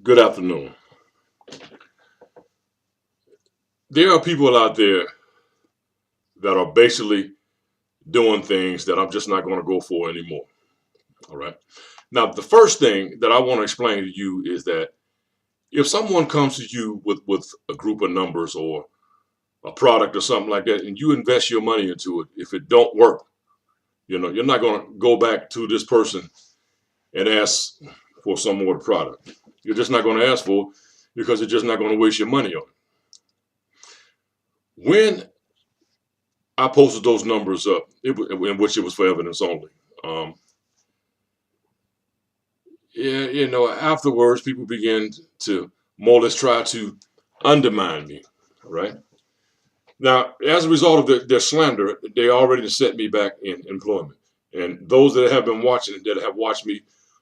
Good afternoon. There are people out there that are basically doing things that I'm just not going to go for anymore. All right. Now, the first thing that I want to explain to you is that if someone comes to you with a group of numbers or a product or something like that, and you invest your money into it, if it don't work, you're not going to go back to this person and ask for some more product. You're just not going to ask for it because you're just not going to waste your money on it. When I posted those numbers up, in which it was for evidence only. Um, yeah, afterwards, people began to more or less try to undermine me. Right now, as a result of their slander, they already set me back in employment. And those that have been watching, that have watched me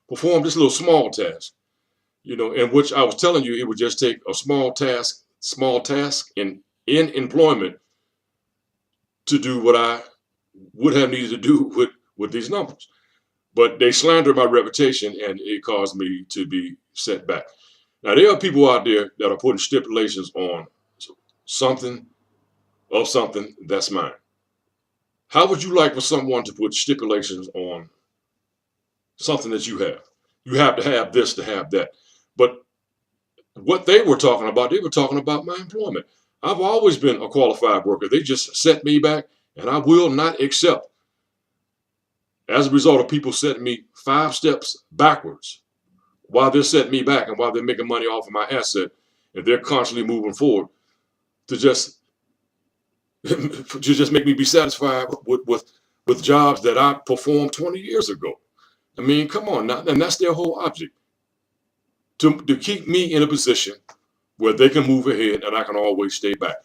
perform this little small task, in which I was telling you, it would just take a small task in employment to do what I would have needed to do with these numbers. But they slandered my reputation and it caused me to be set back. Now, there are people out there that are putting stipulations on something something that's mine. How would you like for someone to put stipulations on something that you have? You have to have this to have that. But what they were talking about my employment. I've always been a qualified worker. They just set me back, and I will not accept, as a result of people setting me 5 steps backwards while they're setting me back and while they're making money off of my asset, and they're constantly moving forward to just make me be satisfied with jobs that I performed 20 years ago. I mean, come on now. And that's their whole object, to keep me in a position where they can move ahead and I can always stay back.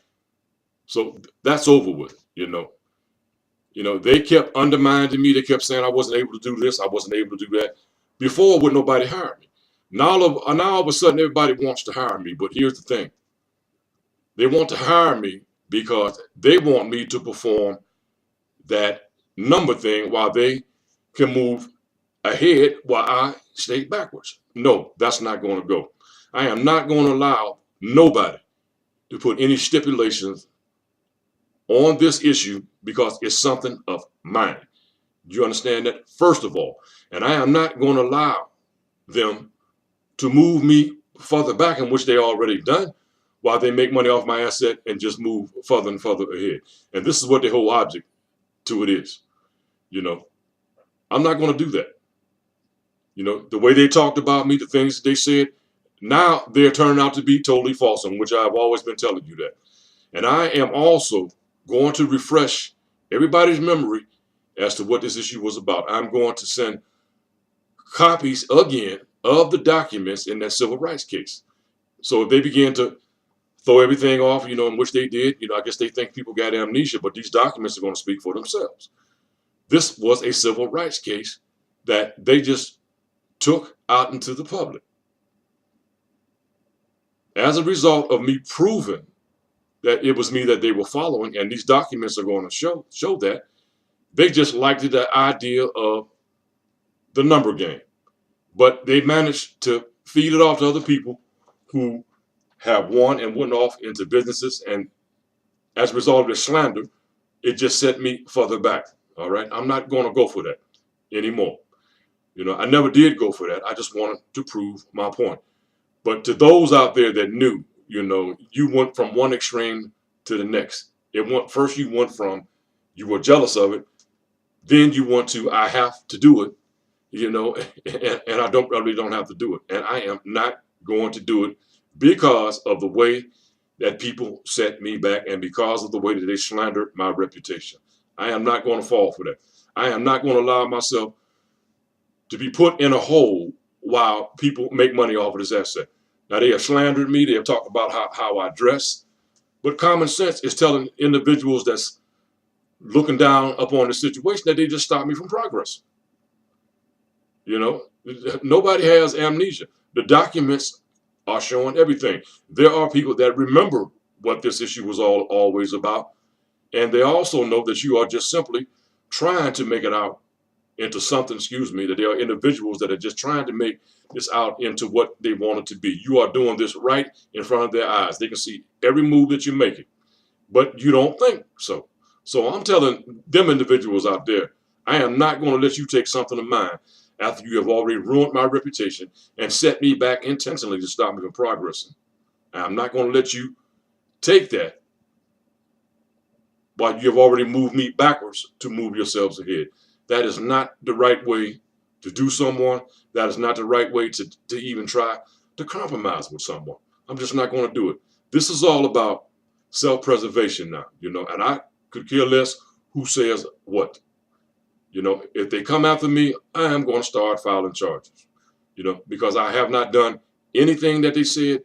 So that's over with. They kept undermining me. They kept saying I wasn't able to do this, I wasn't able to do that. Before, would nobody hire me. Now all of a sudden, everybody wants to hire me. But here's the thing. They want to hire me because they want me to perform that number thing while they can move ahead while I stay backwards. No, that's not going to go. I am not going to allow nobody to put any stipulations on this issue because it's something of mine. Do you understand that? First of all, and I am not going to allow them to move me further back, in which they already done, while they make money off my asset and just move further and further ahead. And this is what the whole object to it is. I'm not going to do that. The way they talked about me, the things they said, now they're turning out to be totally false, in which I've always been telling you that. And I am also going to refresh everybody's memory as to what this issue was about. I'm going to send copies again of the documents in that civil rights case. So if they begin to throw everything off, in which they did, I guess they think people got amnesia, but these documents are going to speak for themselves. This was a civil rights case that they just took out into the public. As a result of me proving that it was me that they were following, and these documents are going to show that, they just liked the idea of the number game. But they managed to feed it off to other people who have won and went off into businesses, and as a result of the slander, it just set me further back. All right, I'm not going to go for that anymore. I never did go for that. I just wanted to prove my point. But to those out there that knew, you went from one extreme to the next. First you went from, you were jealous of it, then you want to, I have to do it, and I really don't have to do it. And I am not going to do it because of the way that people set me back and because of the way that they slandered my reputation. I am not going to fall for that. I am not going to allow myself to be put in a hole while people make money off of this asset. Now, they have slandered me. They have talked about how I dress. But common sense is telling individuals that's looking down upon the situation that they just stop me from progress. Nobody has amnesia. The documents are showing everything. There are people that remember what this issue was always about. And they also know that you are just simply trying to make it out into something, excuse me, that there are individuals that are just trying to make this out into what they want it to be. You are doing this right in front of their eyes. They can see every move that you're making, but you don't think so. So I'm telling them individuals out there, I am not going to let you take something of mine after you have already ruined my reputation and set me back intentionally to stop me from progressing. I'm not going to let you take that while you have already moved me backwards to move yourselves ahead. That is not the right way to do someone. That is not the right way to even try to compromise with someone. I'm just not going to do it. This is all about self-preservation now, and I could care less who says what. If they come after me, I am going to start filing charges, because I have not done anything that they said.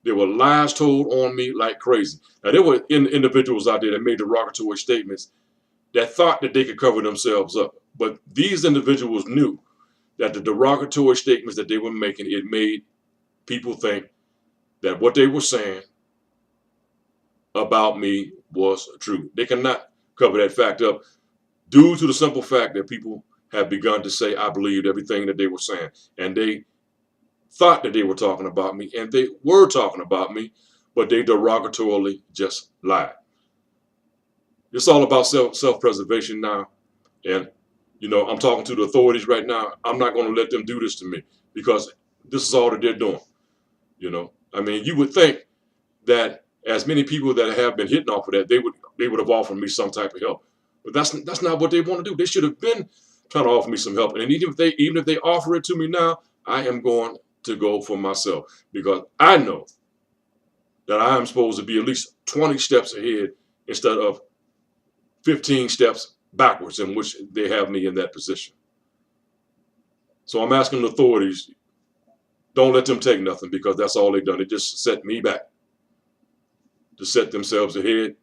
There were lies told on me like crazy. Now, there were individuals out there that made derogatory statements that thought that they could cover themselves up. But these individuals knew that the derogatory statements that they were making, it made people think that what they were saying about me was true. They cannot cover that fact up due to the simple fact that people have begun to say, I believed everything that they were saying. And they thought that they were talking about me, and they were talking about me, but they derogatorily just lied. It's all about self-preservation now. And, I'm talking to the authorities right now. I'm not going to let them do this to me because this is all that they're doing. You would think that as many people that have been hitting off of that, they would have offered me some type of help. But that's not what they want to do. They should have been trying to offer me some help. And even if they offer it to me now, I am going to go for myself because I know that I am supposed to be at least 20 steps ahead instead of 15 steps backwards in which they have me in that position. So I'm asking the authorities, don't let them take nothing because that's all they've done. They just set me back to set themselves ahead,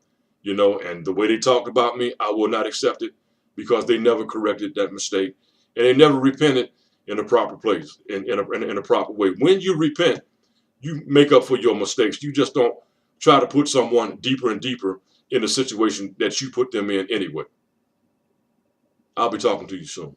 and the way they talked about me, I will not accept it because they never corrected that mistake and they never repented in a proper place, in a proper way. When you repent, you make up for your mistakes. You just don't try to put someone deeper and deeper in a situation that you put them in anyway. I'll be talking to you soon.